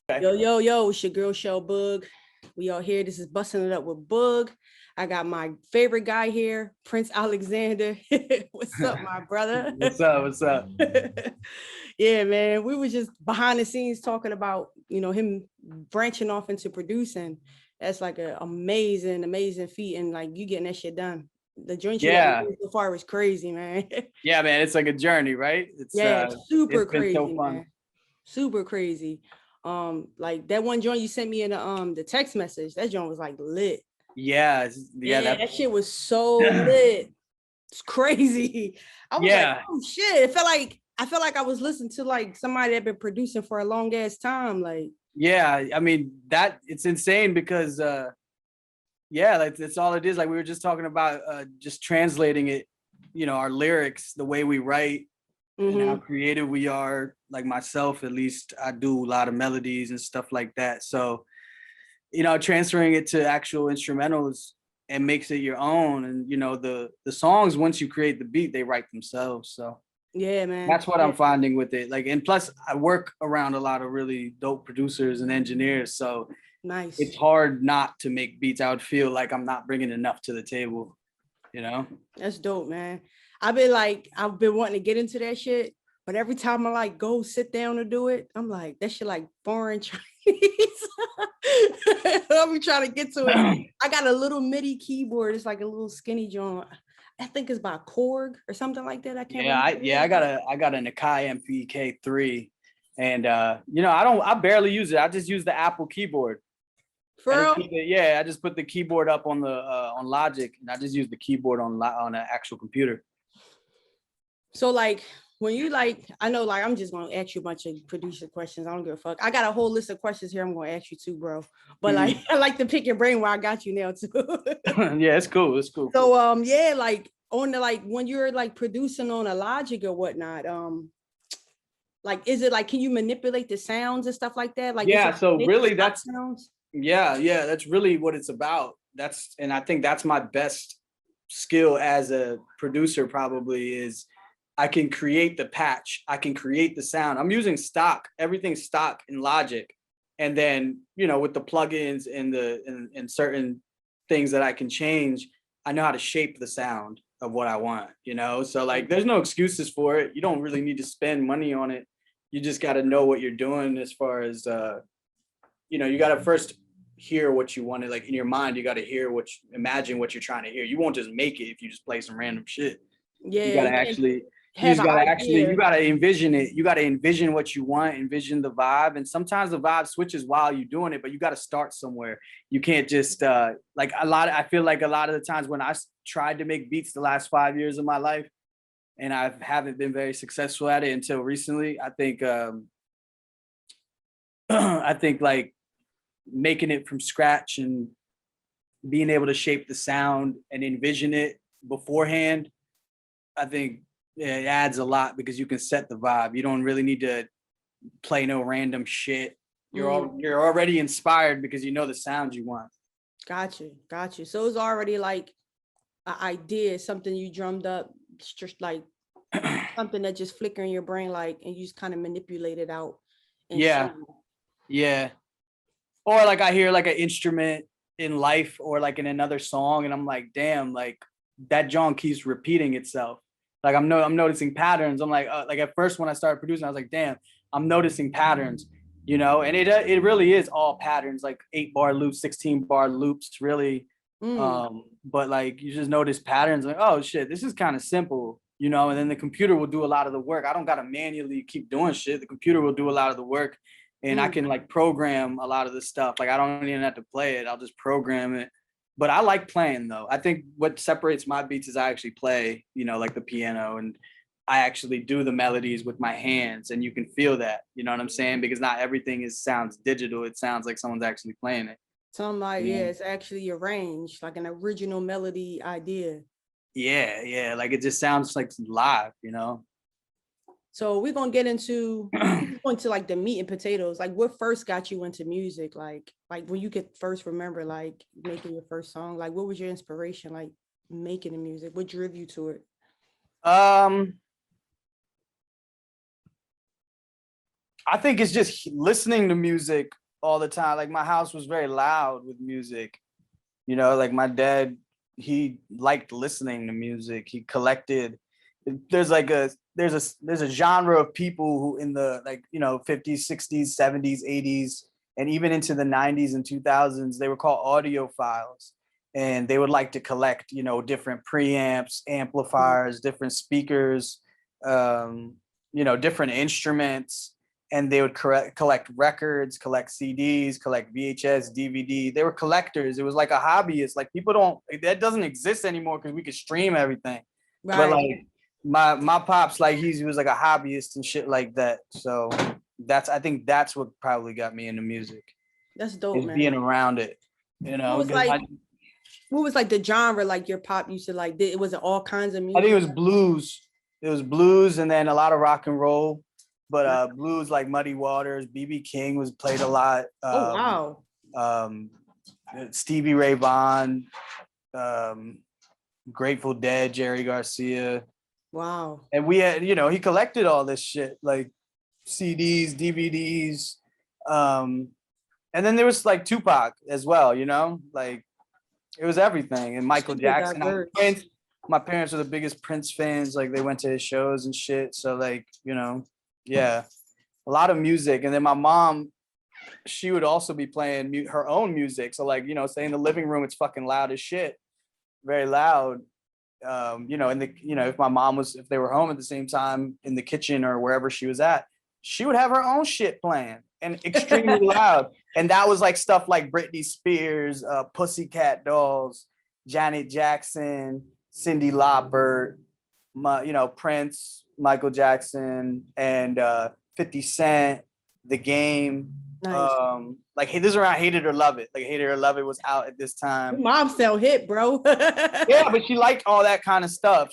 Okay. Yo, yo, yo, it's your girl, Shell Boog. We all here. This is Busting It Up with Boog. I got my favorite guy here, Prince Alexander. What's up, my brother? What's up? What's up? Yeah, man. We were just behind the scenes talking about, him branching off into producing. That's like an amazing, amazing feat. And like you getting that shit done. The joint you got so far was crazy, man. Yeah, man. It's like a journey, right? Super It's been crazy, so fun. man. Super crazy. Like that one joint you sent me in the text message, that joint was like lit. Yeah, That shit was so lit. It's crazy. I was like, oh shit. I felt like I was listening to like somebody that been producing for a long ass time. Like, yeah, I mean that it's insane because like that's all it is. Like we were just talking about just translating it, our lyrics, the way we write and how creative we are. Like myself, at least, I do a lot of melodies and stuff like that. So, transferring it to actual instrumentals and makes it your own. And the songs, once you create the beat, they write themselves. So yeah, man, that's what I'm finding with it. Like, and plus, I work around a lot of really dope producers and engineers. So nice. It's hard not to make beats. I would feel like I'm not bringing enough to the table. That's dope, man. I've been wanting to get into that shit. But every time I like go sit down to do it, I'm like, that shit like foreign Chinese. I'll be trying to get to it. I got a little MIDI keyboard. It's like a little skinny joint. I think it's by Korg or something like that. I can't remember. I got an Akai MPK3, and I barely use it. I just use the Apple keyboard. For real? I just put the keyboard up on the on Logic, and I just use the keyboard on an actual computer. So like when you I know I'm just gonna ask you a bunch of producer questions. I don't give a fuck. I got a whole list of questions here I'm gonna ask you too, bro. But I like to pick your brain while I got you now too. Yeah, it's cool. It's cool. So like on the when you're like producing on a Logic or whatnot, is it like can you manipulate the sounds and stuff like that? Like so really that's sounds? That's really what it's about. And I think that's my best skill as a producer probably is I can create the patch. I can create the sound. I'm using everything's stock in Logic. And then, with the plugins and certain things that I can change, I know how to shape the sound of what I want, So like, there's no excuses for it. You don't really need to spend money on it. You just got to know what you're doing as far as, you got to first hear what you wanted. Like in your mind, you got to imagine what you're trying to hear. You won't just make it if you just play some random shit. Yeah. You got to you got to envision it. You got to envision what you want, envision the vibe. And sometimes the vibe switches while you're doing it, but you got to start somewhere. You can't just I feel like a lot of the times when I tried to make beats the last 5 years of my life, and I haven't been very successful at it until recently. I think like making it from scratch and being able to shape the sound and envision it beforehand, I think it adds a lot because you can set the vibe. You don't really need to play no random shit. You're already inspired because you know the sound you want. Got you. So it's already like an idea, something you drummed up, just like something that just flicker in your brain, like, and you just kind of manipulate it out. Yeah. Or like I hear like an instrument in life or like in another song, and I'm like, damn, like that John keeps repeating itself. Like I'm noticing patterns. I'm like at first when I started producing, I was like, damn, I'm noticing patterns, and it really is all patterns, like 8-bar loops, 16-bar loops, really. But like you just notice patterns, like, oh shit, this is kind of simple, and then the computer will do a lot of the work. I don't gotta manually keep doing shit. The computer will do a lot of the work, and I can like program a lot of this stuff. Like I don't even have to play it. I'll just program it. But I like playing though. I think what separates my beats is I actually play, like the piano, and I actually do the melodies with my hands, and you can feel that, you know what I'm saying? Because not everything sounds digital. It sounds like someone's actually playing it. Something like, it's actually arranged, like an original melody idea. Yeah. Like it just sounds like live, So we're gonna get into like the meat and potatoes. Like what first got you into music? Like when you could first remember like making your first song, like what was your inspiration, like making the music? What drove you to it? I think it's just listening to music all the time. Like my house was very loud with music. You know, like my dad, he liked listening to music. He collected. There's like there's a genre of people who in the like, you know, 50s, 60s, 70s, 80s, and even into the 90s and 2000s, they were called audiophiles. And they would like to collect, you know, different preamps, amplifiers, different speakers, you know, different instruments, and they would collect records, collect CDs, collect VHS, DVD. They were collectors. It was like a hobbyist. Like people don't, that doesn't exist anymore because we could stream everything. But Right. like my pops, like he was like a hobbyist and shit like that. So I think that's what probably got me into music, That's dope, is man. being around it. You What know, was like what was like the genre like your pop used to like? It was all kinds of music. I think it was blues. It was blues and then a lot of rock and roll. But blues like Muddy Waters, BB King was played a lot. Oh wow. Um, Stevie Ray Vaughan, Grateful Dead, Jerry Garcia. Wow. And we had, you know, he collected all this shit like CDs, DVDs. And then there was like Tupac as well, you know, like it was everything. And Michael Jackson. Prince. My parents were the biggest Prince fans. Like they went to his shows and shit. So like, you know, yeah, a lot of music. And then my mom, she would also be playing her own music. So like, you know, say in the living room, it's fucking loud as shit, very loud. You know, if my mom was, if they were home at the same time in the kitchen or wherever she was at, she would have her own shit playing and extremely loud. And that was like stuff like Britney Spears, Pussycat Dolls, Janet Jackson, Cyndi Lauper, you know, Prince, Michael Jackson, and 50 Cent, The Game. Nice. Like hey, this is around Hate It or Love It. Like Hate It or Love It was out at this time. Your mom sell hit, bro. Yeah, but she liked all that kind of stuff.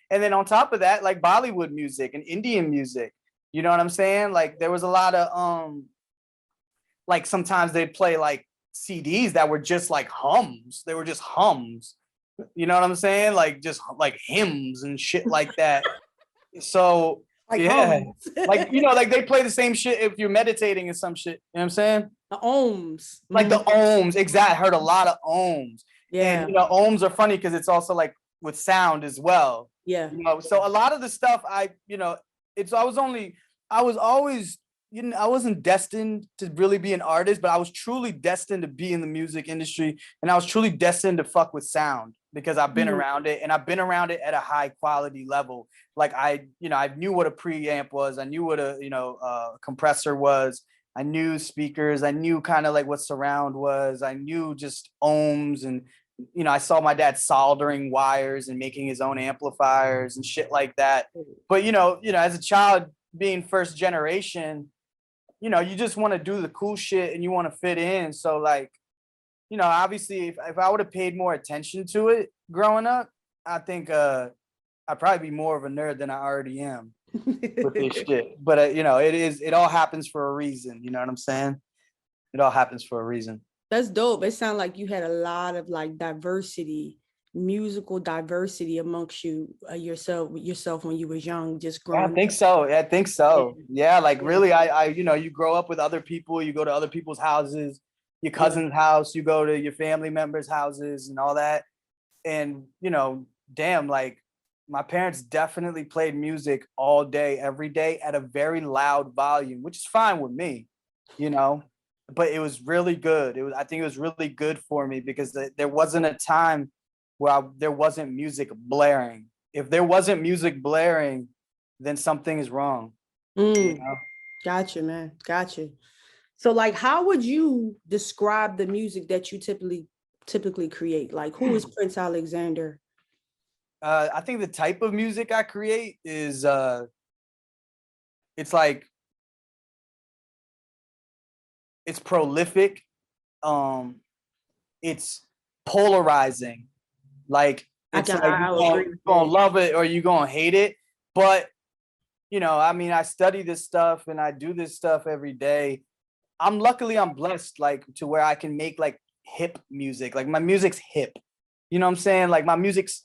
And then on top of that, like Bollywood music and Indian music. You know what I'm saying? Like there was a lot of like sometimes they'd play like CDs that were just like hums. They were just hums. You know what I'm saying? Like just like hymns and shit like that. So like yeah, ohms. like you know, like they play the same shit if you're meditating and some shit. You know what I'm saying? The ohms. Like the ohms. Exactly. I heard a lot of ohms. Yeah. And you know, ohms are funny because it's also like with sound as well. Yeah. You know, so a lot of the stuff you know, I was always, you know, I wasn't destined to really be an artist, but I was truly destined to be in the music industry. And I was truly destined to fuck with sound because I've been around it, and I've been around it at a high quality level. Like you know, I knew what a preamp was. I knew what a, you know, compressor was. I knew speakers. I knew kind of like what surround was. I knew just ohms, and, you know, I saw my dad soldering wires and making his own amplifiers and shit like that. But, you know, as a child being first generation, you know, you just want to do the cool shit and you want to fit in. So like, you know, obviously if I would have paid more attention to it growing up, I think I'd probably be more of a nerd than I already am with this shit. But you know, it all happens for a reason. You know what I'm saying? It all happens for a reason. That's dope. It sounds like you had a lot of like diversity, musical diversity amongst yourself when you was young, just growing. I think so. Yeah, like really, I you know, you grow up with other people, you go to other people's houses, your cousin's house, you go to your family members' houses and all that. And, you know, damn, like my parents definitely played music all day, every day at a very loud volume, which is fine with me, you know, but it was really good. I think it was really good for me because there wasn't a time where there wasn't music blaring. If there wasn't music blaring, then something is wrong. You know? Gotcha, man. Gotcha. So like, how would you describe the music that you typically create? Like, who is Prince Alexander? I think the type of music I create is it's like it's prolific, it's polarizing. Like it's like you're gonna love it or you're gonna hate it. But you know, I mean, I study this stuff and I do this stuff every day. I'm blessed like to where I can make like hip music. Like my music's hip. You know what I'm saying? Like my music's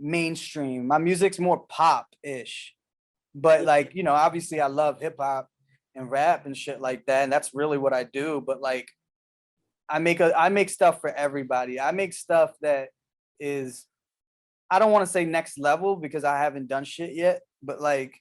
mainstream. My music's more pop-ish. But like, you know, obviously I love hip hop and rap and shit like that. And that's really what I do. But like I make stuff for everybody. I make stuff that is, I don't want to say next level because I haven't done shit yet, but like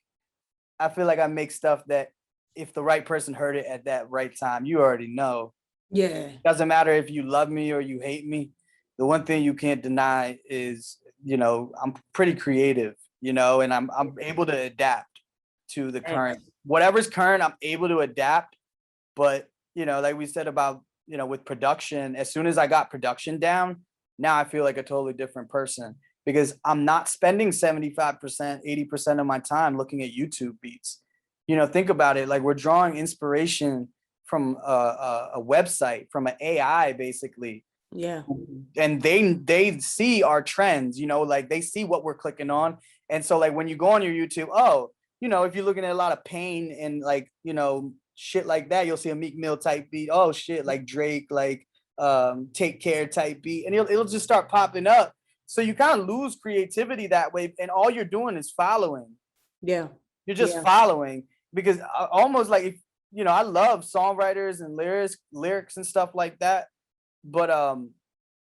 I feel like I make stuff that if the right person heard it at that right time, you already know. Yeah. Doesn't matter if you love me or you hate me. The one thing you can't deny is, you know, I'm pretty creative, you know, and I'm able to adapt to the current whatever's current, I'm able to adapt. But, you know, like we said about, you know, with production, as soon as I got production down, now I feel like a totally different person because I'm not spending 75%, 80% of my time looking at YouTube beats. You know, think about it. Like we're drawing inspiration from a website, from an AI, basically. Yeah. And they see our trends, you know, like they see what we're clicking on. And so like when you go on your YouTube, oh, you know, if you're looking at a lot of pain and like, you know, shit like that, you'll see a Meek Mill type beat. Oh shit, like Drake, like Take Care type beat, and it'll just start popping up. So you kind of lose creativity that way, and all you're doing is following. Yeah. You're just following because almost like if you know, I love songwriters and lyrics and stuff like that. But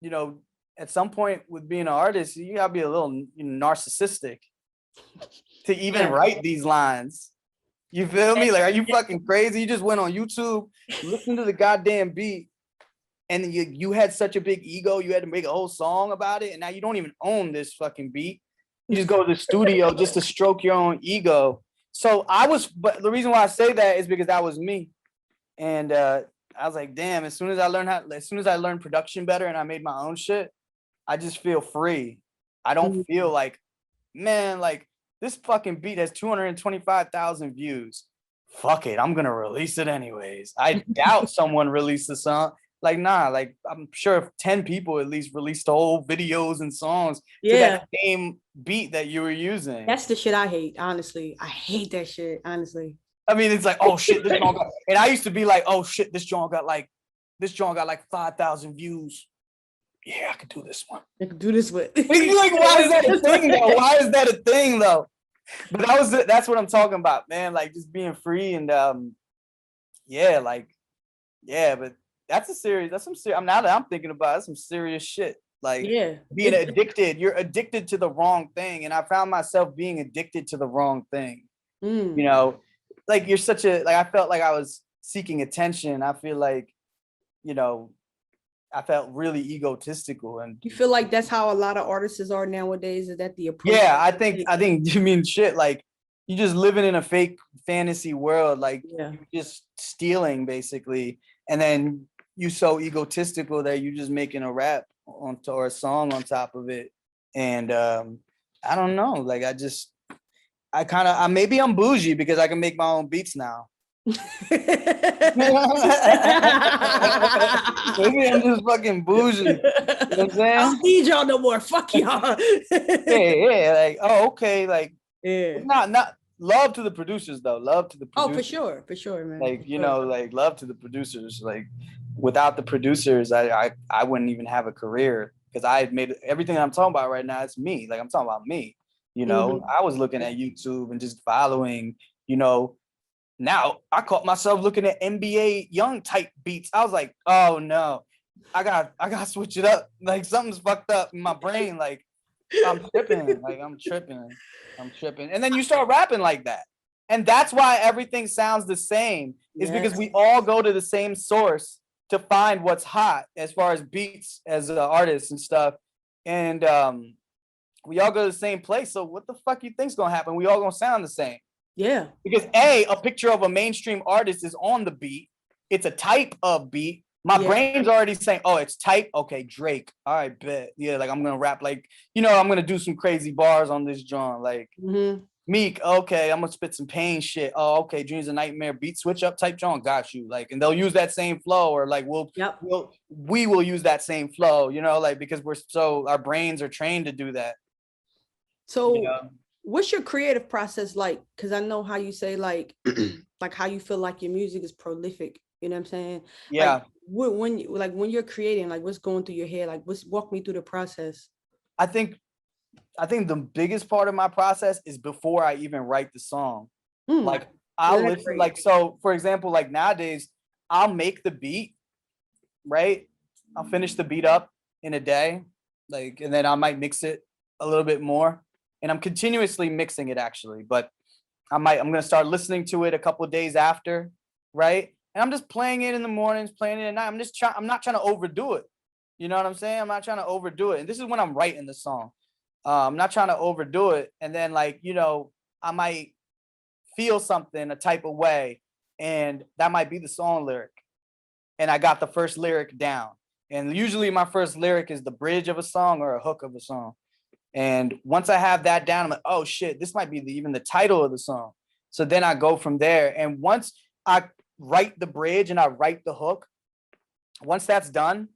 you know, at some point with being an artist, you gotta be a little narcissistic to even write these lines. You feel me? Like, are you fucking crazy? You just went on YouTube, listened to the goddamn beat, and you had such a big ego, you had to make a whole song about it, and now you don't even own this fucking beat. You just go to the studio just to stroke your own ego. So but the reason why I say that is because that was me. And I was like, damn, as soon as I learned production better and I made my own shit, I just feel free. I don't feel like, man, like this fucking beat has 225,000 views. Fuck it, I'm gonna release it anyways. I doubt someone released the song. Like, nah, like I'm sure if 10 people at least released the whole videos and songs to that same beat that you were using. That's the shit I hate, honestly. I hate that shit, honestly. I mean, it's like, oh shit, this song got, and I used to be like, oh shit, this song got like 5,000 views. Yeah, I could do this one. I could do this with. Like, why is that a thing though? Why is that a thing though? But that's what I'm talking about, man. Like just being free and yeah, like yeah, but that's some serious. Now that I'm thinking about it, that's some serious shit. Like being addicted, you're addicted to the wrong thing, and I found myself being addicted to the wrong thing. You know, like you're such a like I felt like I was seeking attention. I feel like, you know, I felt really egotistical. And you feel like that's how a lot of artists are nowadays? Is that the approach? Yeah, I think you mean shit like you just living in a fake fantasy world, like you're just stealing basically, and then you so egotistical that you're just making a rap or a song on top of it. And I don't know, like maybe I'm bougie because I can make my own beats now. Maybe I'm just fucking bougie. You know what I'm saying? I don't need y'all no more. Fuck y'all. yeah, like, oh, okay, like, not love to the producers though. Love to the producers. Oh, for sure, man. Like, you know, like love to the producers. Like, without the producers, I wouldn't even have a career because I had made everything I'm talking about right now. It's me. Like, I'm talking about me. You know, I was looking at YouTube and just following, you know. Now I caught myself looking at NBA Young type beats. I was like, oh no, I gotta switch it up. Like something's fucked up in my brain. Like I'm tripping. And then you start rapping like that. And that's why everything sounds the same. Is because we all go to the same source to find what's hot as far as beats, as artists and stuff. And we all go to the same place. So what the fuck you think's gonna happen? We all gonna sound the same. Yeah. Because a picture of a mainstream artist is on the beat. It's a type of beat. My brain's already saying, oh, it's type. Okay, Drake. All right, bet. Yeah, like I'm gonna rap like, you know, I'm gonna do some crazy bars on this joint. Like Meek, okay, I'm gonna spit some pain shit. Oh, okay, Dreams a Nightmare, beat switch up type joint, got you. Like, and they'll use that same flow, or like we will use that same flow, you know, like because our brains are trained to do that. So you know? What's your creative process like? Because I know how you say like like how you feel like your music is prolific. You know what I'm saying? Yeah. Like, when you're creating, like what's going through your head? Like walk me through the process. I think I think the biggest part of my process is before I even write the song. Like I'll listen, Elaborate. like, so for example, like nowadays, I'll make the beat, right? I'll finish the beat up in a day, like, and then I might mix it a little bit more. And I'm continuously mixing it actually, but I'm gonna start listening to it a couple of days after, right? And I'm just playing it in the mornings, playing it at night. I'm not trying to overdo it. You know what I'm saying? I'm not trying to overdo it. And this is when I'm writing the song. I'm not trying to overdo it. And then, like, you know, I might feel something a type of way, and that might be the song lyric. And I got the first lyric down. And usually my first lyric is the bridge of a song or a hook of a song. And once I have that down, I'm like, oh shit, this might be even the title of the song. So then I go from there. And once I write the bridge and I write the hook, once that's done,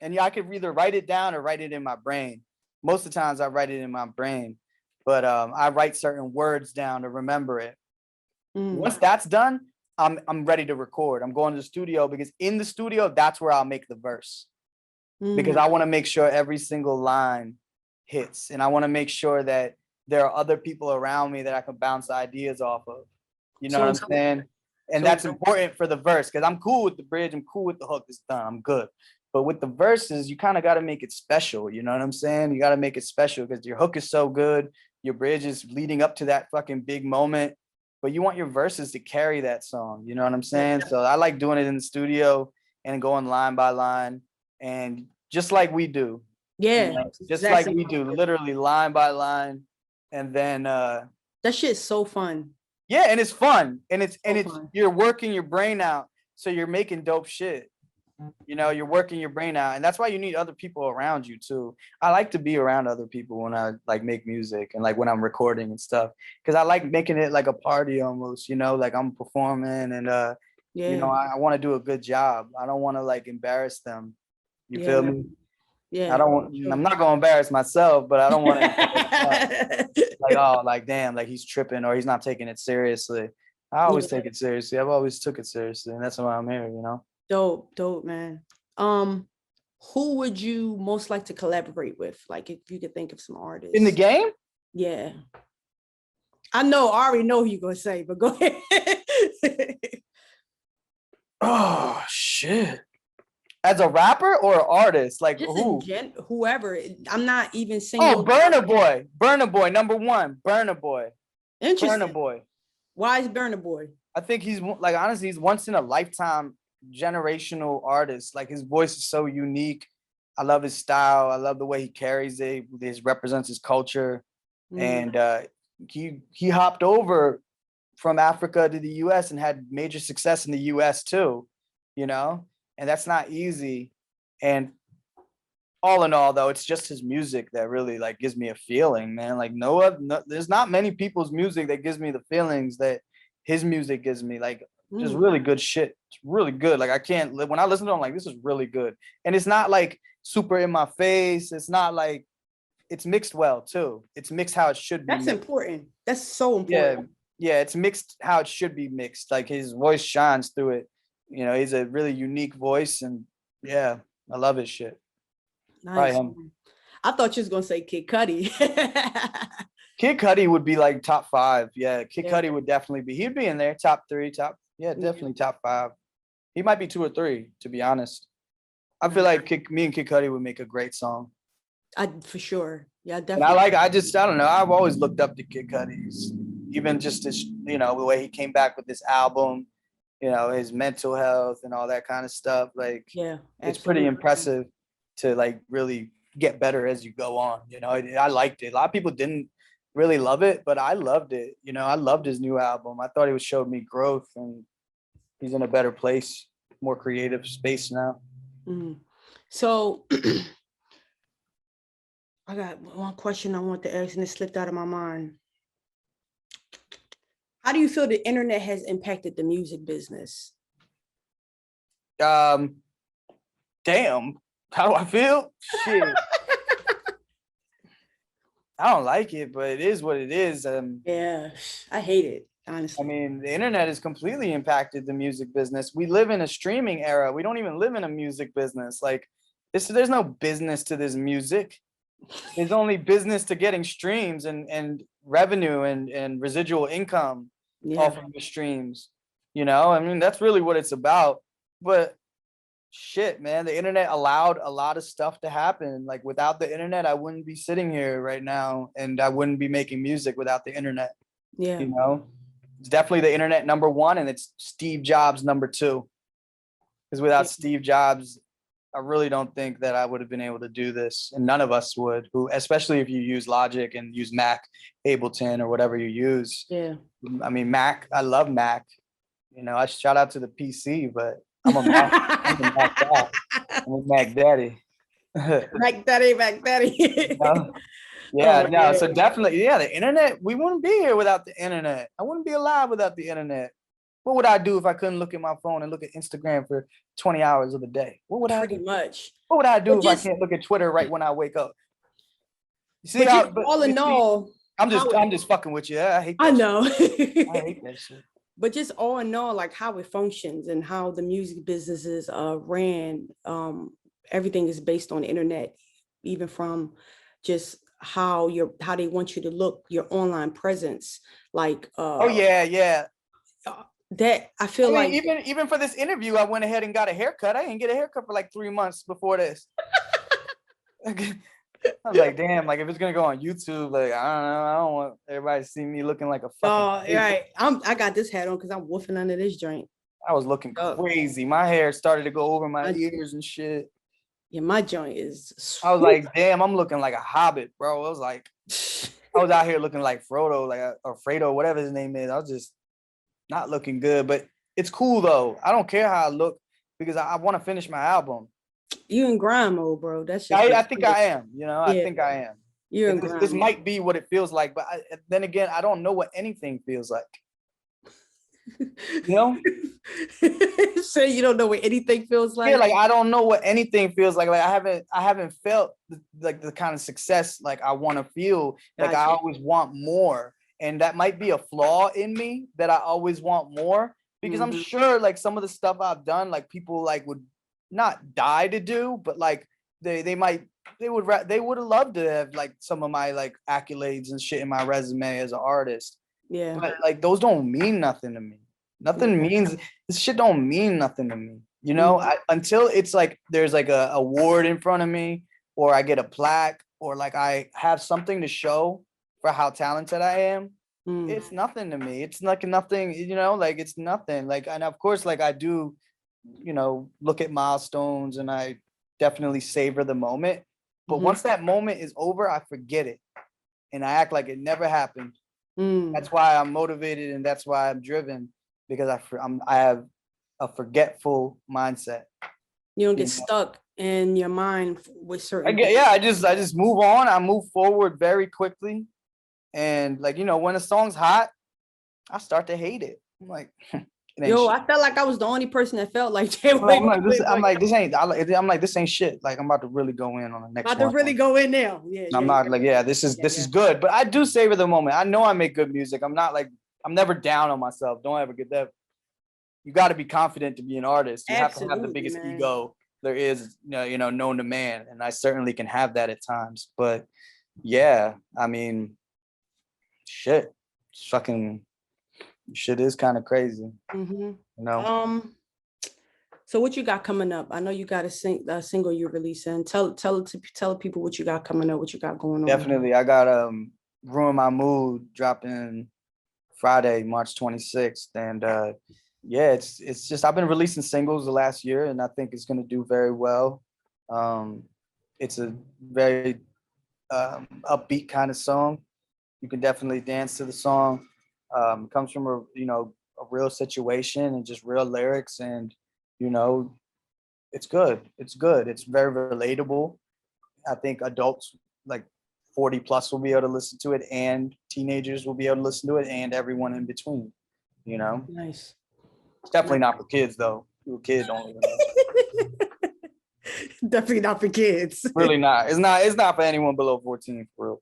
and yeah, I could either write it down or write it in my brain. Most of the times I write it in my brain, but I write certain words down to remember it. Once that's done, I'm ready to record. I'm going to the studio, because in the studio, that's where I'll make the verse, because I want to make sure every single line hits, and I want to make sure that there are other people around me that I can bounce ideas off of. You know what I'm saying? And that's important for the verse, because I'm cool with the bridge, I'm cool with the hook, it's done, I'm good. But with the verses, you kind of got to make it special. You know what I'm saying? You got to make it special because your hook is so good, your bridge is leading up to that fucking big moment, but you want your verses to carry that song. You know what I'm saying? So I like doing it in the studio and going line by line, and just like we do. Yeah, you know, just like we do, literally line by line. And then that shit's so fun. Yeah, and it's fun, and it's fun. you're working your brain out, so you're making dope shit. You know, you're working your brain out, and that's why you need other people around you too. I like to be around other people when I like make music and like when I'm recording and stuff, because I like making it like a party almost. You know, like I'm performing, and you know, I want to do a good job. I don't want to like embarrass them. You feel me? Yeah. I don't want. I'm not gonna embarrass myself, but I don't want to like, oh, like damn, like he's tripping or he's not taking it seriously. I always take it seriously. I've always took it seriously, and that's why I'm here. You know. Dope, man. Who would you most like to collaborate with? Like, if you could think of some artists in the game. Yeah, I already know who you're gonna say, but go ahead. Oh shit. As a rapper or an artist? Like just who? Whoever. I'm not even saying. Oh, Burna Boy. Burna Boy, number one. Burna Boy. Interesting. Burna Boy. Why is Burna Boy? I think he's like, honestly, he's once in a lifetime generational artist. Like his voice is so unique. I love his style. I love the way he carries it. He represents his culture. And he hopped over from Africa to the US and had major success in the US too, you know, and that's not easy. And all in all, though, it's just his music that really like gives me a feeling, man. Like no, there's not many people's music that gives me the feelings that his music gives me. Like just really good shit. It's really good. Like I can't live when I listen to him, like this is really good. And it's not like super in my face. It's not like, it's mixed well too. It's mixed how it should be. That's mixed. Important. That's so important. Yeah, it's mixed how it should be mixed. Like his voice shines through it. You know, he's a really unique voice, and yeah, I love his shit. Nice. I thought you was gonna say Kid Cudi. Kid Cudi would be like top 5. Yeah, Kid Cudi would definitely be. He'd be in there, top 3, definitely top 5. He might be 2 or 3, to be honest. I feel like me and Kid Cudi would make a great song. For sure. Yeah, definitely. And I don't know. I've always looked up to Kid Cudi's, even just his, you know, the way he came back with this album, you know, his mental health and all that kind of stuff. Like, it's pretty impressive to like really get better as you go on. You know, I liked it. A lot of people didn't really love it, but I loved it. You know, I loved his new album. I thought it showed me growth, and he's in a better place, more creative space now. So I got one question I want to ask, and it slipped out of my mind. How do you feel the internet has impacted the music business? Damn. How do I feel? Shit. I don't like it, but it is what it is. Yeah, I hate it, honestly. I mean, the internet has completely impacted the music business. We live in a streaming era. We don't even live in a music business. Like, there's no business to this music. There's only business to getting streams and revenue and residual income off of the streams. You know, I mean, that's really what it's about. But shit, man, the internet allowed a lot of stuff to happen. Like without the internet, I wouldn't be sitting here right now, and I wouldn't be making music without the internet. Yeah. You know, it's definitely the internet number one, and it's Steve Jobs number two. Because without Steve Jobs, I really don't think that I would have been able to do this, and none of us would. Who, especially if you use Logic and use Mac, Ableton, or whatever you use. Yeah. I mean, Mac. I love Mac. You know, I shout out to the PC, but I'm a Mac. I'm a Mac guy. I'm a Mac daddy. Mac daddy, Mac daddy. You know? Yeah, Oh, no. So definitely, yeah, the internet. We wouldn't be here without the internet. I wouldn't be alive without the internet. What would I do if I couldn't look at my phone and look at Instagram for 20 hours of the day? What would I do? Pretty much. What would I do But if I can't look at Twitter right when I wake up? You see But how, just all in all, I'm just fucking with you. I hate that I know. shit. I hate that shit. But just all in all, like how it functions and how the music businesses ran, everything is based on the internet, even from just how they want you to look, your online presence. Like oh yeah. That I feel like even for this interview, I went ahead and got a haircut. I didn't get a haircut for like 3 months before this. I was like, damn, like if it's gonna go on YouTube, like I don't know, I don't want everybody to see me looking like a fucking right. I got this hat on because I'm woofing under this joint. I was looking crazy. My hair started to go over my ears and shit. Yeah, my joint is I was like, damn, I'm looking like a hobbit, bro. I was like, I was out here looking like Frodo, like or Fredo, whatever his name is. I was just not looking good, but it's cool though. I don't care how I look because I want to finish my album. You in grind mode, bro. That's just I think I am. You know, I think I am. You're in grind this mode. might be what it feels like, but then again, I don't know what anything feels like. You know, say you don't know what anything feels like. Yeah, like I don't know what anything feels like. Like I haven't felt the kind of success like I want to feel. Like I always want more, and that might be a flaw in me that I always want more because I'm sure like some of the stuff I've done, like people like would not die to do, but like they would have loved to have like some of my like accolades and shit in my resume as an artist. Yeah. But like those don't mean nothing to me. Nothing means this shit don't mean nothing to me. You know, until it's like there's like a award in front of me or I get a plaque or like I have something to show for how talented I am. It's nothing to me. It's like nothing, you know, like it's nothing. Like, and of course, like I do, you know, look at milestones and I definitely savor the moment. But once that moment is over, I forget it and I act like it never happened. That's why I'm motivated and that's why I'm driven because I have a forgetful mindset. You don't get stuck in your mind with certain. I just move on. I move forward very quickly, and like you know, when a song's hot, I start to hate it. I'm like, yo, I felt like I was the only person that felt like that. This ain't shit. Like I'm about to really go in on the next. About to really go in now. Yeah. I'm not like, this is good, but I do savor the moment. I know I make good music. I'm not like I'm never down on myself. Don't ever get that. You got to be confident to be an artist. You have to have the biggest ego there is, you know, known to man, and I certainly can have that at times. But yeah, I mean, shit, fucking shit is kind of crazy. You know. So what you got coming up? I know you got a single you're releasing. Tell people what you got coming up, what you got going on. Definitely, I got Ruin My Mood dropping Friday, March 26th, and yeah, it's just I've been releasing singles the last year, and I think it's gonna do very well. It's a very upbeat kind of song. You can definitely dance to the song. It comes from a real situation and just real lyrics, and you know, it's good. It's good. It's very relatable. I think adults like 40 plus will be able to listen to it, and teenagers will be able to listen to it, and everyone in between. You know, nice. It's definitely not for kids though. You're a kid only. Definitely not for kids. Really not. It's not for anyone below 14 for real.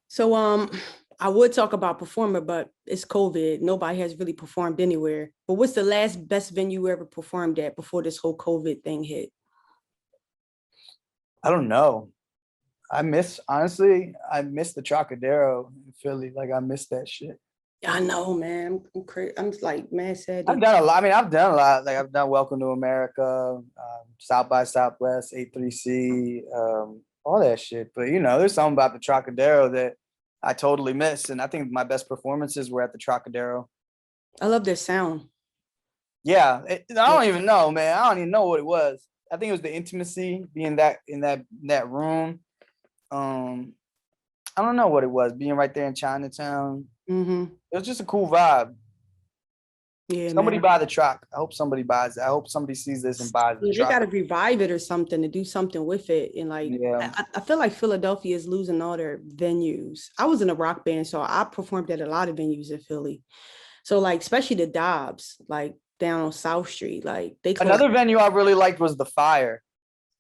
So I would talk about performer, but it's COVID. Nobody has really performed anywhere. But what's the last best venue you ever performed at before this whole COVID thing hit? I don't know. I miss the Trocadero in Philly. Like I miss that shit. I know, man. I'm crazy. I'm just like, man, sad. I've done a lot. I mean, I've done a lot. Like I've done Welcome to America, South by Southwest, A3C, all that shit. But you know, there's something about the Trocadero that I totally miss. And I think my best performances were at the Trocadero. I love their sound. Yeah, I don't even know, man. I don't even know what it was. I think it was the intimacy being that room. I don't know what it was. Being right there in Chinatown, it was just a cool vibe. Yeah, Somebody man. buy the Troc. I hope somebody buys it. I hope somebody sees this and buys the Yeah, they Troc. got to revive it or something to do something with it. And like, Yeah. I feel like Philadelphia is losing all their venues. I was in a rock band, so I performed at a lot of venues in Philly. So like, especially the Dobbs, like down on South Street, like they closed. Another venue I really liked was the Fire.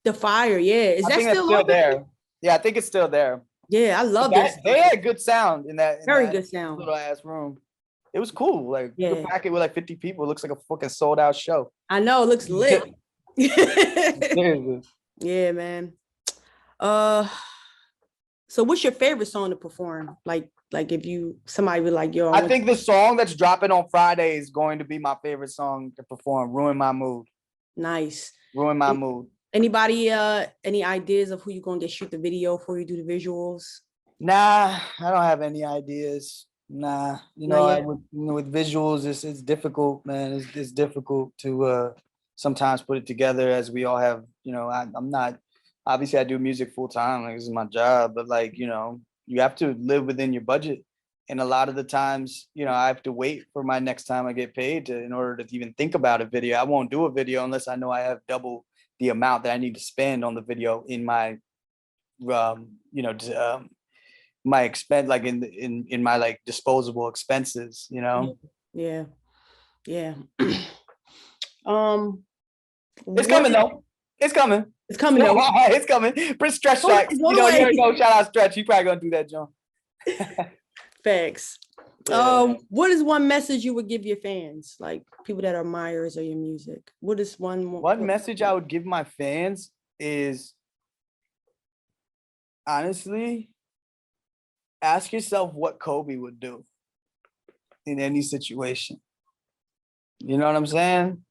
The Fire, yeah. Is I that think that's still still open? there. Yeah, I think it's still there. Yeah, I love this. They had good sound in that Very good sound. little ass room. It was cool. Like you Yeah. could pack it with like 50 people. It looks like a fucking sold out show. I know, it looks lit. Seriously. Yeah, man. So what's your favorite song to perform? Like if somebody be like, yo, I think the song that's dropping on Friday is going to be my favorite song to perform. Ruin My Mood. Nice. Ruin My Mood. Anybody any ideas of who you're gonna get shoot the video for, you do the visuals? Nah, I don't have any ideas. Nah, you know, with visuals, it's difficult, man. It's difficult to sometimes put it together, as we all have. You know, I'm not, obviously I do music full time, like this is my job, but like, you know, you have to live within your budget. And a lot of the times, you know, I have to wait for my next time I get paid in order to even think about a video. I won't do a video unless I know I have double the amount that I need to spend on the video in my, you know, my expense, like in my like disposable expenses, you know. Yeah. It's coming though. It's coming. It's coming though. It's coming. Prin Stretch Strike. You know, you know, shout out Stretch. You probably gonna do that, John. Facts. Yeah. What is one message you would give your fans, like people that are admirers of your music? What is one message I would give my fans is, honestly, ask yourself what Kobe would do in any situation. You know what I'm saying?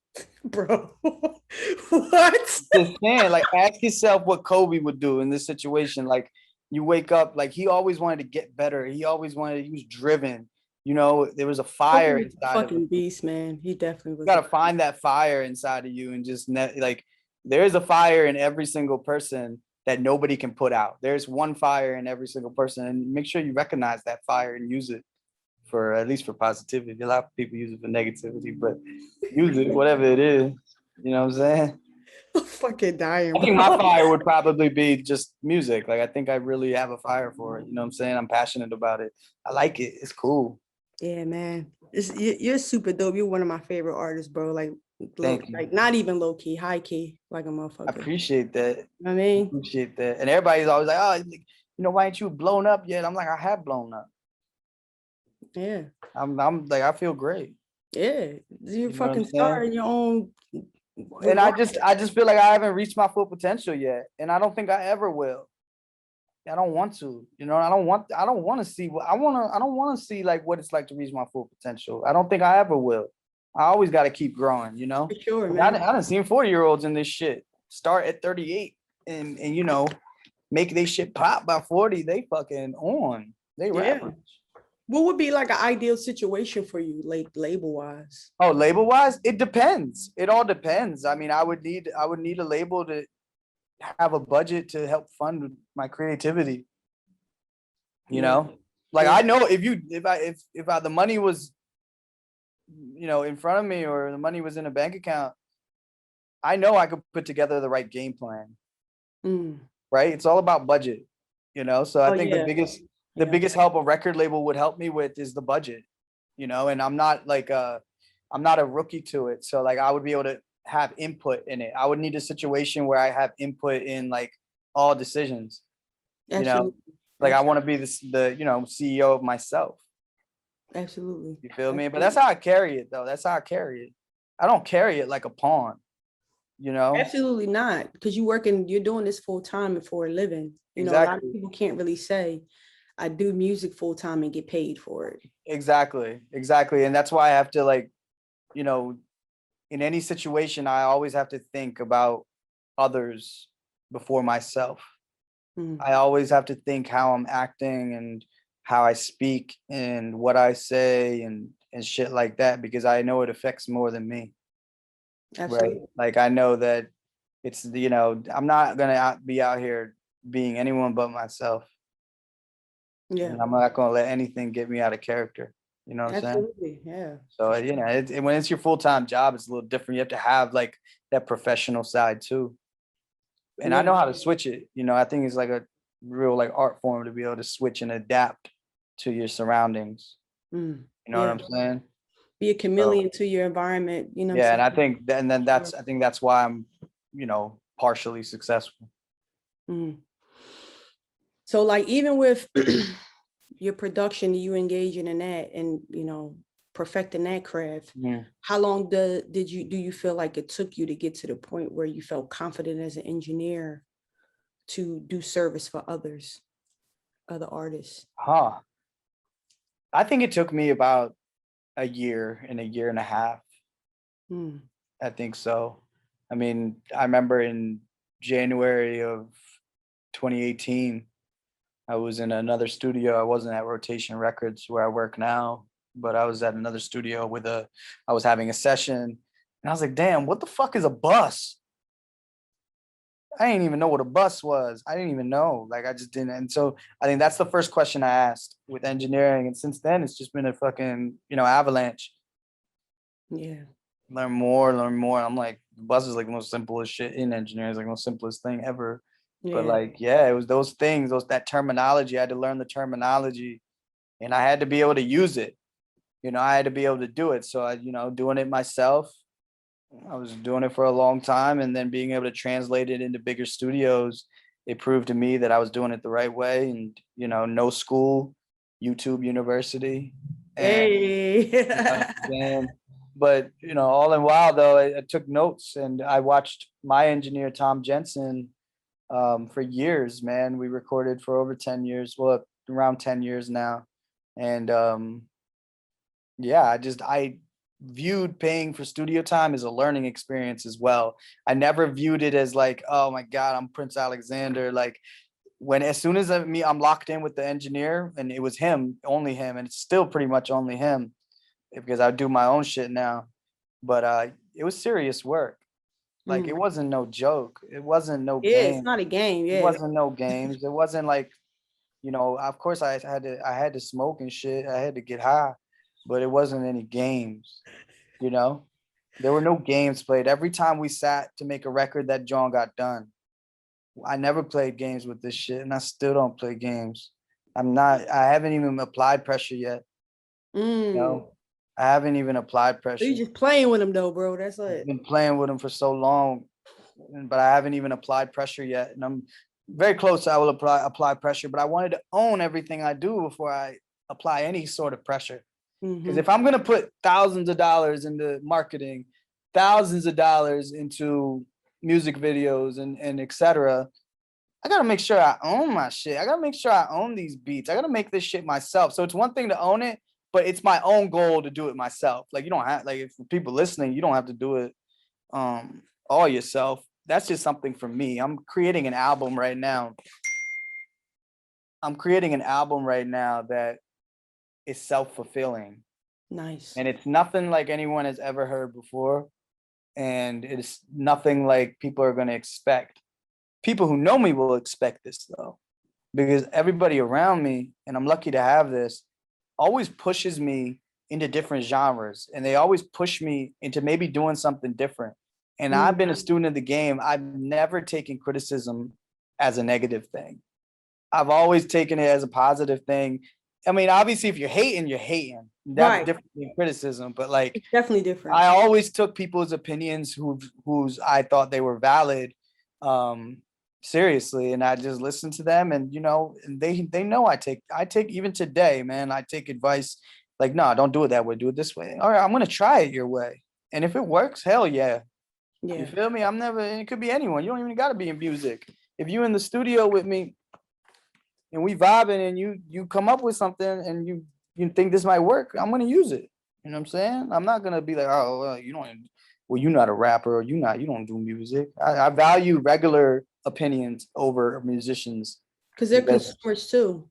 Bro, what? Just saying, like, ask yourself what Kobe would do in this situation. Like, you wake up, like, he always wanted to get better. He was driven. You know, there was a fire inside fucking of him. Beast, man. He definitely was. You got to find that fire inside of you and just like, there is a fire in every single person that nobody can put out. There's one fire in every single person, and make sure you recognize that fire and use it for, at least for positivity. A lot of people use it for negativity, but use it, whatever it is. You know what I'm saying? I'm fucking dying. I think my fire would probably be just music. Like, I think I really have a fire for it. You know what I'm saying? I'm passionate about it. I like it. It's cool. Yeah, man. You're super dope. You're one of my favorite artists, bro. Like, like not even low key, high key, like a motherfucker. I appreciate that. You know what I mean? I appreciate that. And everybody's always like, oh, you know, why ain't you blown up yet? I'm like, I have blown up. Yeah. I'm like, I feel great. Yeah. You're fucking star in your own. And I just feel like I haven't reached my full potential yet. And I don't think I ever will. I don't want to, you know, I don't want to see I don't want to see like what it's like to reach my full potential. I don't think I ever will. I always got to keep growing, you know. For sure, man. I done seen 40-year-olds in this shit start at 38 and you know, make they shit pop by 40. They fucking on. They rappers. What would be like an ideal situation for you, like label wise? Oh, label wise, it depends. It all depends. I mean, I would need a label to have a budget to help fund my creativity. You know, like I know if the money was, you know, in front of me, or the money was in a bank account, I know I could put together the right game plan. Right? It's all about budget, you know. So I think the biggest help a record label would help me with is the budget, you know. And I'm not a rookie to it, so like I would be able to have input in it. I would need a situation where I have input in like all decisions. Absolutely. You know, like I want to be the you know, CEO of myself. Absolutely. You feel me? But that's how I carry it though. That's how I carry it. I don't carry it like a pawn. you know? Absolutely not, because you're doing this full time and for a living. You know, a lot of Exactly. people can't really say, I do music full time and get paid for it. Exactly. Exactly. And that's why I have to like, you know, in any situation, I always have to think about others before myself. Mm, I always have to think how I'm acting and how I speak and what I say and shit like that because I know it affects more than me, right? absolutely. Like I know that it's I'm not gonna be out here being anyone but myself, Yeah, and I'm not gonna let anything get me out of character. You know what I'm saying? absolutely. Yeah, So for sure. when it's your full time job, it's a little different. You have to have like that professional side too, and I Yeah. know how to switch it. I think it's like a real like art form to be able to switch and adapt to your surroundings. Mm, You know what yeah. I'm saying? Be a So chameleon to your environment. You know what yeah, I'm and I saying? think and then Sure. I think that's why I'm partially successful. Mm. So like even with your production, you engaging in that and perfecting that craft. Mhm. How long do you feel like it took you to get to the point where you felt confident as an engineer to do service for others, other artists? Huh. I think it took me about a year and a year and a half. Mm, I think so. I mean, I remember in January of 2018, I was in another studio. I wasn't at Rotation Records where I work now, but I was at another studio I was having a session and I was like, damn, what the fuck is a bus? I didn't even know what a bus was. I didn't even know. Like I just didn't. And so I think that's the first question I asked with engineering. And since then it's just been a fucking, avalanche. yeah, Learn more, learn more. I'm like, the bus is like the most simplest shit in engineering. It's like the most simplest thing ever. But yeah. like, yeah, it was those things, that terminology. I had to learn the terminology and I had to be able to use it. I had to be able to do it. So doing it myself, I was doing it for a long time and then being able to translate it into bigger studios, it proved to me that I was doing it the right way and, no school, YouTube University. And Hey. you know what I'm saying? But all in while though, I took notes and I watched my engineer Tom Jensen for years, man. We recorded for over 10 years, well, around 10 years now. And yeah, I viewed paying for studio time as a learning experience as well. I never viewed it as like, oh my God, I'm Prince Alexander. Like as soon as I'm locked in with the engineer and it was him, only him, and it's still pretty much only him because I do my own shit now. But it was serious work. Like it Mm. wasn't no joke. It wasn't no Yeah, it's game. not a game. It Yeah. wasn't no games. It wasn't like, of course I had to smoke and shit. I had to get high, but it wasn't any games, you know? There were no games played. Every time we sat to make a record, that John got done. I never played games with this shit, and I still don't play games. I haven't even applied pressure yet. You Mm. know, I haven't even applied So you pressure. just playing with them though, bro. That's I've it. been playing with him for so long, but I haven't even applied pressure yet. And I'm very close. I will apply pressure, but I wanted to own everything I do before I apply any sort of pressure. Because Mm-hmm. if I'm gonna put thousands of dollars into marketing, thousands of dollars into music videos and etc., I gotta make sure I own my shit. I gotta make sure I own these beats. I gotta make this shit myself. So it's one thing to own it, but it's my own goal to do it myself. Like you don't have like if people listening, you don't have to do it all yourself. That's just something for me. I'm creating an album right now. I'm creating an album right now that is self-fulfilling. Nice. And it's nothing like anyone has ever heard before. And it's nothing like people are gonna expect. People who know me will expect this though. Because everybody around me, and I'm lucky to have this, always pushes me into different genres. And they always push me into maybe doing something different. And I've Mm. been a student of the game. I've never taken criticism as a negative thing. I've always taken it as a positive thing. I mean, obviously, if you're hating, you're hating. That's Right. different than criticism. But like, It's definitely different. I always took people's opinions whose I thought they were valid seriously, and I just listened to them, and and they know I take even today, man. I take advice like, no, don't do it that way. Do it this way. All right, I'm gonna try it your way, and if it works, hell yeah. You Yeah. feel me? I'm never, and it could be anyone. You don't even got to be in music. If you in the studio with me and we vibing and you come up with something and you think this might work, I'm gonna use it. You know what I'm saying? I'm not gonna be like, oh, well, you don't, well, you're not a rapper, or you don't do music. I value regular opinions over musicians Because they're because, consumers too.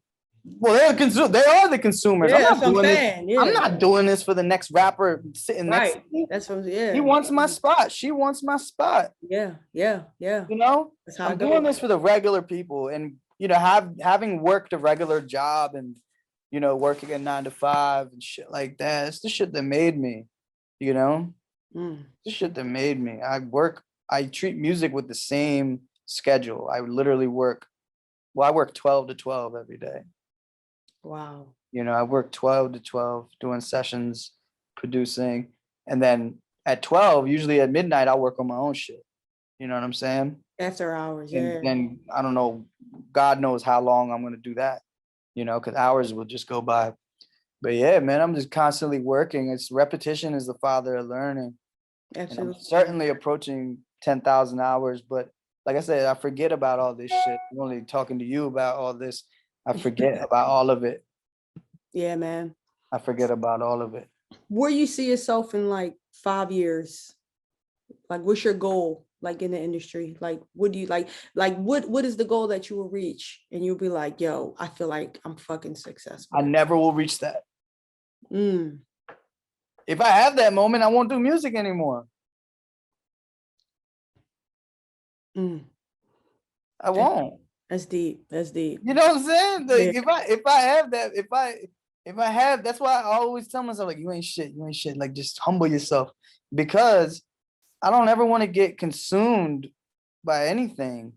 well, they are the consumers. Yeah, that's what I'm saying. I'm Yeah. not doing this for the next rapper sitting next to Right. me. That's what He yeah. wants my spot. She wants my spot. Yeah. Yeah. Yeah. You know, That's how I'm it doing goes. this for the regular people, and having worked a regular job and working a 9 to 5 and shit like that. It's the shit that made me. You know, Mm. the shit that made me. I treat music with the same schedule. I literally work. Well, I work 12 to 12 every day. Wow. I work 12 to 12 doing sessions, producing, and then at 12, usually at midnight, I'll work on my own shit. You know what I'm saying? After hours. And Yeah. then I don't know, God knows how long I'm gonna do that, because hours will just go by. But yeah, man, I'm just constantly working. It's repetition is the father of learning. And I'm Absolutely. certainly approaching 10,000 hours, but like I said, I forget about all this shit. I'm only talking to you about all this. I forget about all of it. Yeah, man. I forget about all of it. Where you see yourself in like 5 years? Like, what's your goal? Like in the industry? Like, what do you like? Like, what is the goal that you will reach? And you'll be like, yo, I feel like I'm fucking successful. I never will reach that. Mm. If I have that moment, I won't do music anymore. Mm. I won't. That's deep. That's deep. You know what I'm saying? Like, Yeah. if I have that, if I have, that's why I always tell myself, like, you ain't shit. Like, just humble yourself, because I don't ever want to get consumed by anything.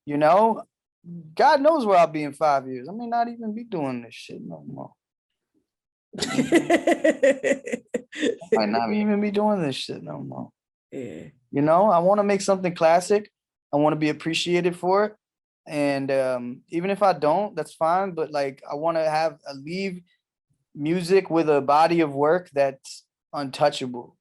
God knows where I'll be in 5 years. I may not even be doing this shit no more. I might not even be doing this shit no more. Yeah. I want to make something classic. I want to be appreciated for it. And even if I don't, that's fine. But like, I want to leave music with a body of work that's untouchable,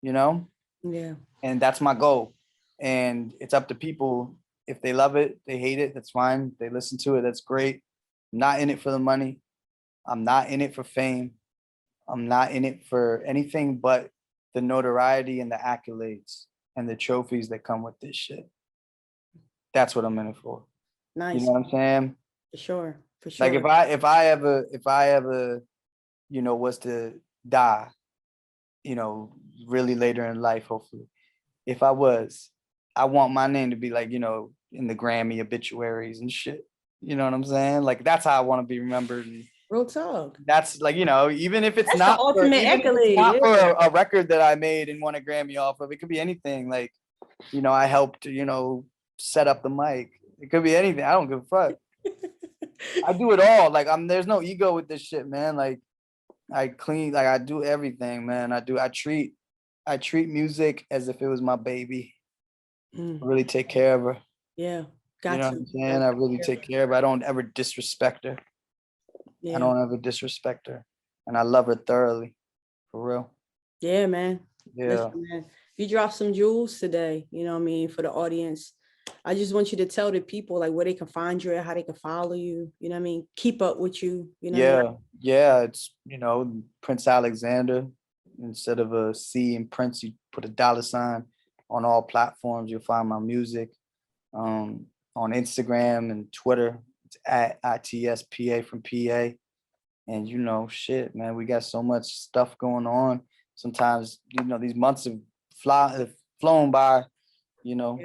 Yeah. and that's my goal. And it's up to people. If they love it, they hate it, that's fine. If they listen to it, that's great. I'm not in it for the money. I'm not in it for fame. I'm not in it for anything but the notoriety and the accolades and the trophies that come with this shit. That's what I'm in it for. Nice. You know what I'm saying? For sure. For sure. Like if I ever, was to die, really later in life, hopefully. If I was, I want my name to be like, in the Grammy obituaries and shit. You know what I'm saying? Like, that's how I want to be remembered. Real talk. That's like, even if it's That's the not ultimate accolade. for a record that I made and won a Grammy off of, it could be anything. Like, I helped, set up the mic. It could be anything. I don't give a fuck. I do it all. Like, there's no ego with this shit, man. Like, I do everything, man. I treat music as if it was my baby. I really take care of her. Yeah. You know what I'm saying? I really take care of her. I don't ever disrespect her. Yeah. I don't ever disrespect her. And I love her thoroughly. For real. Yeah, man. Yeah. Listen, man, you dropped some jewels today, you know what I mean, for the audience. I just want you to tell the people like where they can find you, how they can follow you, you know what I mean, keep up with you, you know. Yeah, yeah, it's Prince Alexander. Instead of a C in Prince, you put a $sign on all platforms. You'll find my music. On Instagram and Twitter, it's at ITSPA from PA. And shit, man, we got so much stuff going on. Sometimes, these months have flown by, yeah,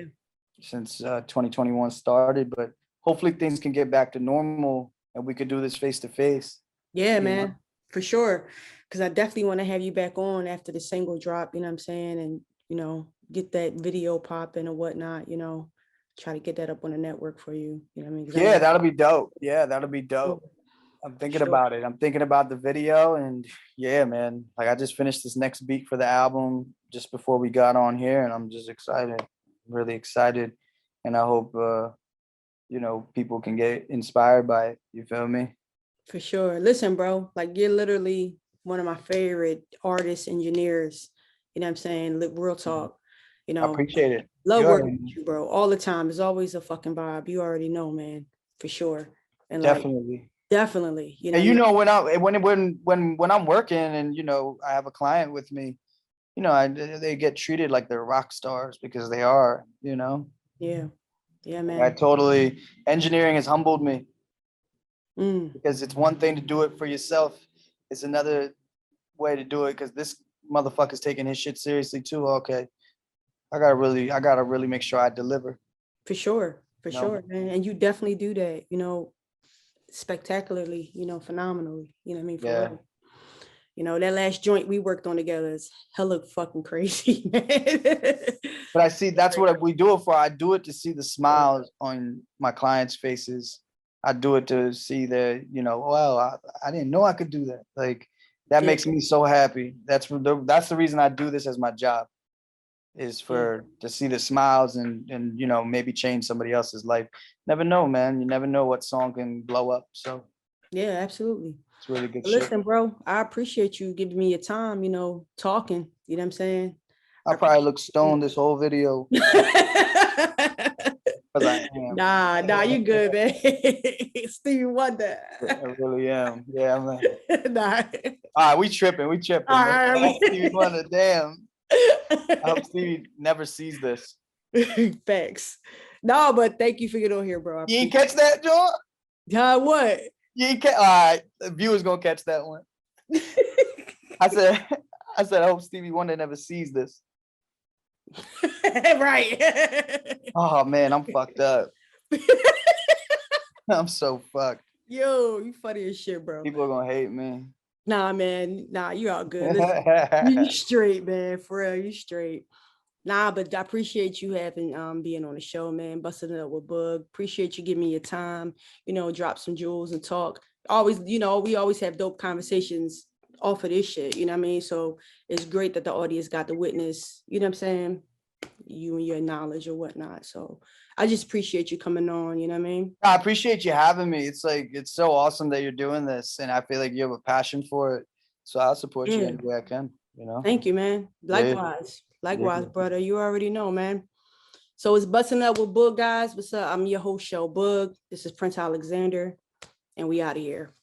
since 2021 started, but hopefully things can get back to normal and we could do this face to face. Yeah, man, for sure. Because I definitely want to have you back on after the single drop, you know what I'm saying? And, get that video popping or whatnot, try to get that up on the network for you. You know what I mean? Yeah, that'll be dope. Yeah, that'll be dope. I'm thinking about it. I'm thinking about the video, and yeah, man, like I just finished this next beat for the album just before we got on here, and I'm just excited, really excited. And I hope, people can get inspired by it. You feel me? For sure. Listen, bro, like you're literally one of my favorite artists, engineers, You know what I'm saying? Real talk. You I know, appreciate it. love You working already with you, bro. All the time. It's always a fucking vibe. You already know, man, for sure. And like, definitely. definitely, you know And what I you mean? know, when I'm working and I have a client with me, they get treated like they're rock stars because they are. Yeah. Yeah, I man. totally engineering has humbled me Mm, because it's one thing to do it for yourself. It's another way to do it because this motherfucker's taking his shit seriously too. Okay. I gotta really make sure I deliver. for sure. For You know, sure, man. And you definitely do that, spectacularly, phenomenally. You know what I mean? For yeah. real. That last joint we worked on together is hella fucking crazy, man. But I see that's what we do it for. I do it to see the smiles on my clients' faces. I do it to see wow, I didn't know I could do that. Like that Yeah, makes me so happy. That's the reason I do this as my job, is yeah, to see the smiles and maybe change somebody else's life. Never know, man. You never know what song can blow up. So yeah, absolutely. it's really good But shit. listen, bro, I appreciate you giving me your time, talking. You know what I'm saying? I I probably look appreciate stoned this whole video it. because I am. Nah, you good, man. Stevie Wonder. I really am. Yeah, man. Nah. All right, we tripping. We tripping, All man. right. Stevie Wonder, damn. I hope Stevie never sees this. Facts. No, but thank you for getting on here, bro. I You ain't appreciate catch that, John? what? You ain't catch. All right, the viewers gonna catch that one. I said, I hope Stevie Wonder never sees this. Right. Oh man, I'm fucked up. I'm so fucked. Yo, you funny as shit, bro. People are gonna hate me. Nah, man. Nah, you all good. Listen, you straight, man. For real, you straight. Nah, but I appreciate you having being on the show, man. Busting it up with Boog. Appreciate you giving me your time. Drop some jewels and talk. Always, we always have dope conversations off of this shit. You know what I mean? So it's great that the audience got to witness. You know what I'm saying? You and your knowledge or whatnot. So I just appreciate you coming on. You know what I mean? I appreciate you having me. It's so awesome that you're doing this, and I feel like you have a passion for it. So I'll support you Yeah. any way I can. Thank you, man. Yeah. Likewise. Likewise, brother. You already know, man. So it's Busting Up with Boog, guys. What's up? I'm your host, Show Boog. This is Prince Alexander, and we out of here.